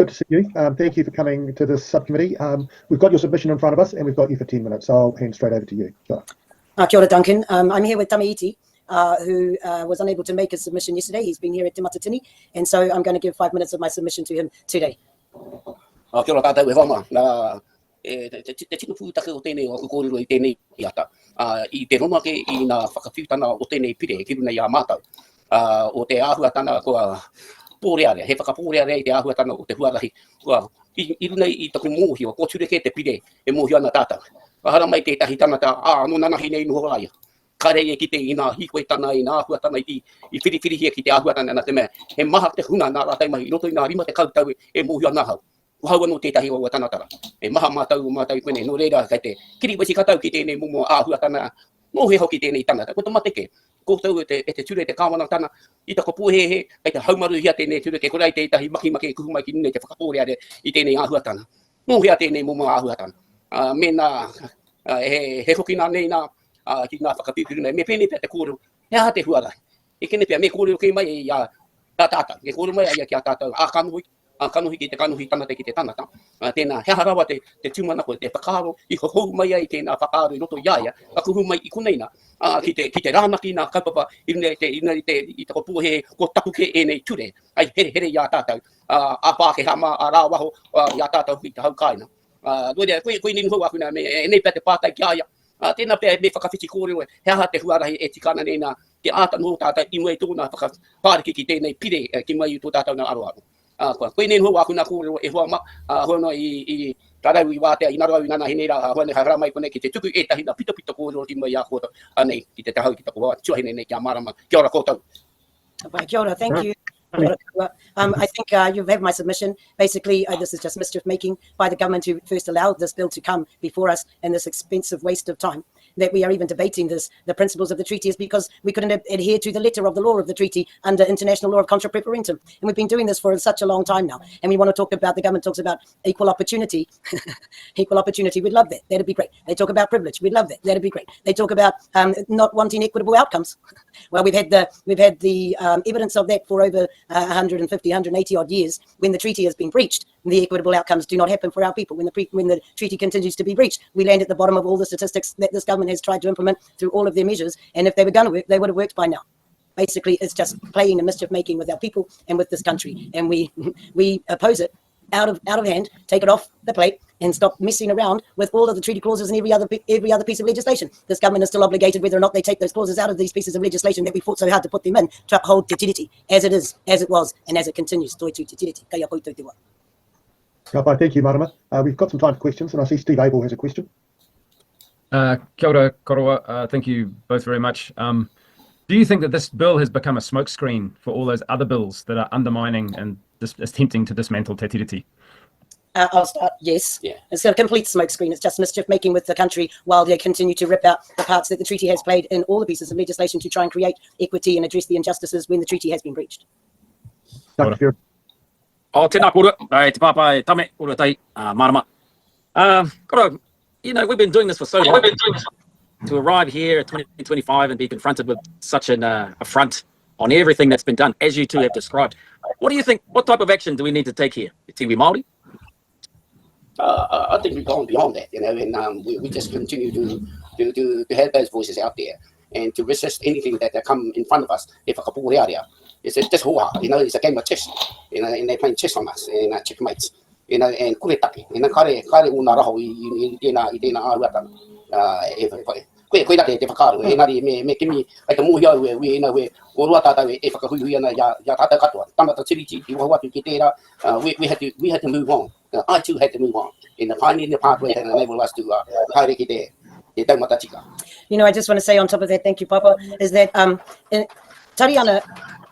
good to see you. Thank you for coming to this subcommittee. We've got your submission in front of us, and we've got you for 10 minutes. So I'll hand straight over to you. Kia ora, Duncan. I'm here with Tāme Iti, who was unable to make his submission yesterday. He's been here at Te Matatini, and so I'm going to give 5 minutes of my submission to him today. Kia ora tātou e whama. Te tino pūtaka o tēnei o kōrero i tēnei ata. I te ronake i nā whakawhiutana o tēnei pire, ki runa i a mātou. O te āhuatana kua pōrearea, he whakapōrearea i te āhuatana o te huarahi. Kua i runa i taku mōhio, ko tureke te pire e mōhio ana tātou. Hara mai tētahi tanata, no nanahi nei noho aia. Kare e ki te i nā hikoetana, i nā āhuatana i whiriwhiri hia ki te āhuatana na te mea. He maha te huna nā rātai mai, i roto i nā rima te kautau e mōhio ana hau. Hau anō tētahi o tanatara. E maha mātau koene, no reira kai te kiri wasi katau ki tēnei momo āhuatana, no he hoki tēnei tanata. Ko te mateke, ko tau e te ture te kāwana tana, i tako pōhehe, kai te haumaru hia tēnei ture, ke korai tētahi maki e kuhumai ki nune te whakaporeare i tēnei āhuatana. No hea tēnei momo āhuatana. Mena, he hoki nā nei nā, ki nā whakapipiruna, me pēne pia te kōrero, hea te huarai. E kene pia me kōrero kei mai i a tātata, ke kōrero mai ai ki a tātau ākanohi, kanohi ki te kanohi tanata ki te tanata. Tēnā he harawa te tūmanako, te whakaaro, i hohou mai ai tēnā whakaaro i roto iaia, a kuhu mai i kuneina, ki te rānaki nā kaupapa, i tako pōhe, ko tapu ke e nei ture, ai here i a tātou, a pāke hama, a rāwaho, i a tātou i te haukaina. Koe nini hou akuna, e nei pia te pātai ki aia, tēnā pia me whakawhiti kōrero, he aha te huarahi e tikana nei nā, te āta no tātou i mua i tōna whakapāriki ki tēnei pire, ki mai i tō tātou nā aroaro. Koe nene hou aku nā kōrero e hoa ma, hono i tarau i wātea, i narau i nana he neira, hoane hara mai kone ki te tuku e tahi nā pito kōrero ki mai a kōta, nei, ki te tahau ki tako wā, tuahine nei ki a Marama. Kia ora kōtau. Kia ora, thank you. I think you've had my submission. Basically, this is just mischief making by the government who first allowed this bill to come before us and this expensive waste of time. That we are even debating the principles of the treaty is because we couldn't adhere to the letter of the law of the treaty under international law of contra preferentum. And we've been doing this for such a long time now. And we want to talk about, the government talks about equal opportunity. Equal opportunity, we'd love that. That'd be great. They talk about privilege. We'd love that. That'd be great. They talk about not wanting equitable outcomes. Well, we've had the evidence of that for over 150, 180 odd years. When the treaty has been breached, the equitable outcomes do not happen for our people. When the treaty continues to be breached, we land at the bottom of all the statistics that this government has tried to implement through all of their measures. And if they were going to work, they would have worked by now. Basically, it's just playing and mischief making with our people and with this country. And we oppose it out of hand, take it off the plate, and stop messing around with all of the treaty clauses and every other piece of legislation. This government is still obligated, whether or not they take those clauses out of these pieces of legislation that we fought so hard to put them in, to uphold Te Tiriti as it is, as it was, and as it continues. Toi tu Te Tiriti. Kia koutou te wā. Thank you, Marama. We've got some time for questions, and I see Steve Abel has a question. Kia ora, koroa. Thank you both very much. Do you think that this bill has become a smokescreen for all those other bills that are undermining and attempting to dismantle Te Tiriti? I'll start. Yes. Yeah. It's a complete smokescreen. It's just mischief making with the country while they continue to rip out the parts that the treaty has played in all the pieces of legislation to try and create equity and address the injustices when the treaty has been breached. Tēnā kōrua, te pāpā e Tāme, kōrua tai, Marama. Kōrua, you know, we've been doing this for so long. To arrive here at 2025 and be confronted with such an affront on everything that's been done, as you two have described. What do you think, what type of action do we need to take here? Tiwi Māori? I think we've gone beyond that, you know, and we just continue to have those voices out there and to resist anything that come in front of us. It's just hoa, you know, it's a game of chess, you know, and they're playing chess on us, and checkmates, you know, and kuretaki, you know, kare una raho I tēnā āhuatana. Koe rake te whakaaro, engari me kimi, ai te mōhia we, you know, we o roa tātou e whakahuihui ana ya tātou katoa. Tamata tiriti, I wahawatu ki tērā, we had to move on. I too had to move on. And the pioneering pathway had enabled us to haere ki te taumata tika. You know, I just want to say on top of that, thank you, Papa, is that Tariana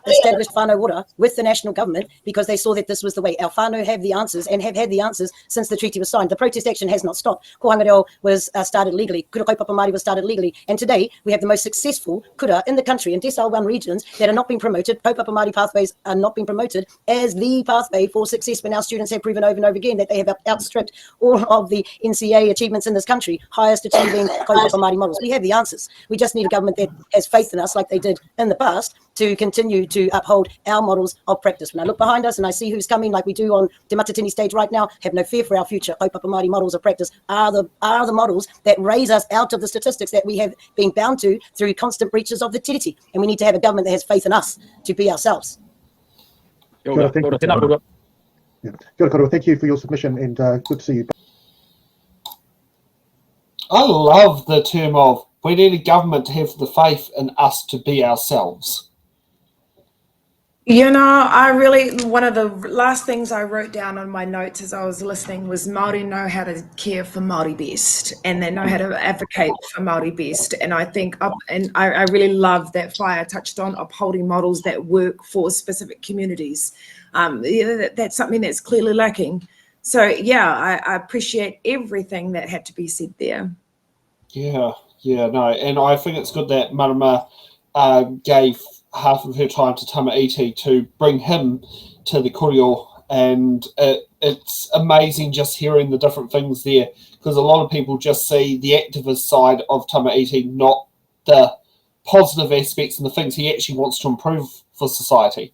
established whānau ora with the national government because they saw that this was the way. Our whānau have the answers and have had the answers since the treaty was signed. The protest action has not stopped. Kohanga Reo was started legally. Kura Kaupapa Māori was started legally. And today we have the most successful kura in the country in Decile 1 regions that are not being promoted. Kaupapa Māori pathways are not being promoted as the pathway for success when our students have proven over and over again that they have outstripped all of the NCA achievements in this country, highest achieving Kaupapa Māori models. We have the answers. We just need a government that has faith in us like they did in the past to continue to uphold our models of practice. When I look behind us and I see who's coming, like we do on Te Matatini stage right now, have no fear for our future. Kaupapa Māori models of practice are the models that raise us out of the statistics that we have been bound to through constant breaches of the tiriti. And we need to have a government that has faith in us to be ourselves. Kia ora, thank you. Tēnā koutou. Yeah. Kia ora koutou, thank you for your submission, and good to see you. I love the term of we need a government to have the faith in us to be ourselves. You know, one of the last things I wrote down on my notes as I was listening was Māori know how to care for Māori best, and they know how to advocate for Māori best. And I think, I really love that Whaia touched on upholding models that work for specific communities. That's something that's clearly lacking. So yeah, I appreciate everything that had to be said there. Yeah, no, and I think it's good that Marama gave half of her time to Tāme Iti to bring him to the koryo, and it's amazing just hearing the different things there, because a lot of people just see the activist side of Tāme Iti, not the positive aspects and the things he actually wants to improve for society.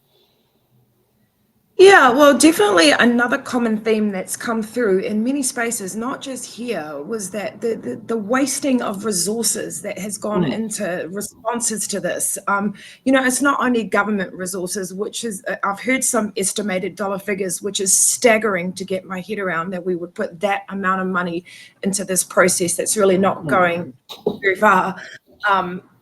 Yeah, well, definitely another common theme that's come through in many spaces, not just here, was that the wasting of resources that has gone into responses to this. You know, it's not only government resources, which is, I've heard some estimated dollar figures, which is staggering to get my head around, that we would put that amount of money into this process that's really not going very far.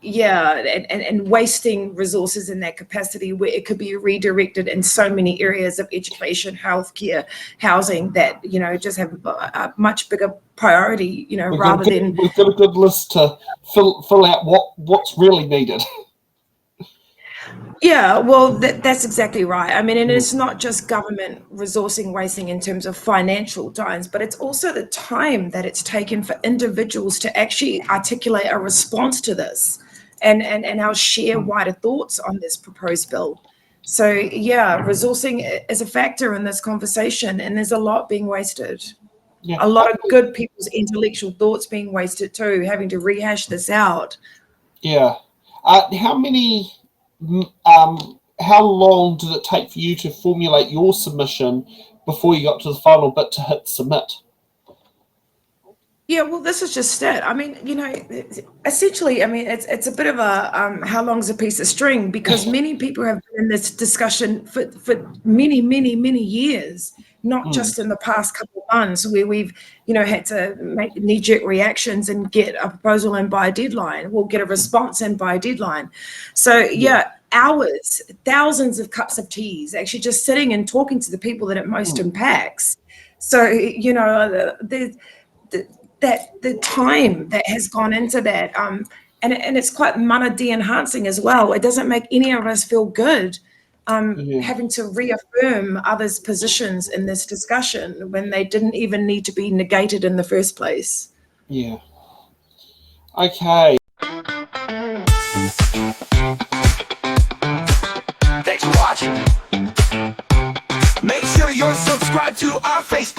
Yeah, and wasting resources in that capacity where it could be redirected in so many areas of education, healthcare, housing that, you know, just have a much bigger priority, you know, we've got a good list to fill out what's really needed. Yeah, well, that's exactly right. I mean, and it's not just government resourcing wasting in terms of financial times, but it's also the time that it's taken for individuals to actually articulate a response to this and our share wider thoughts on this proposed bill. So yeah, resourcing is a factor in this conversation, and there's a lot being wasted. Yeah. A lot of good people's intellectual thoughts being wasted too, having to rehash this out. Yeah. How long did it take for you to formulate your submission before you got to the final bit to hit submit? Yeah, well, this is just it. I mean, you know, essentially, I mean, it's a bit of a how long's a piece of string, because many people have been in this discussion for many, many, many years, not just in the past couple of months where we've, you know, had to make knee-jerk reactions and get a proposal in by a deadline. We'll get a response in by a deadline. So yeah, hours, thousands of cups of teas, actually just sitting and talking to the people that it most impacts. So, you know, the time that has gone into that, and it's quite mana de-enhancing as well. It doesn't make any of us feel good having to reaffirm others' positions in this discussion when they didn't even need to be negated in the first place. Yeah. Okay. Thanks for watching. Make sure you're subscribed to our Facebook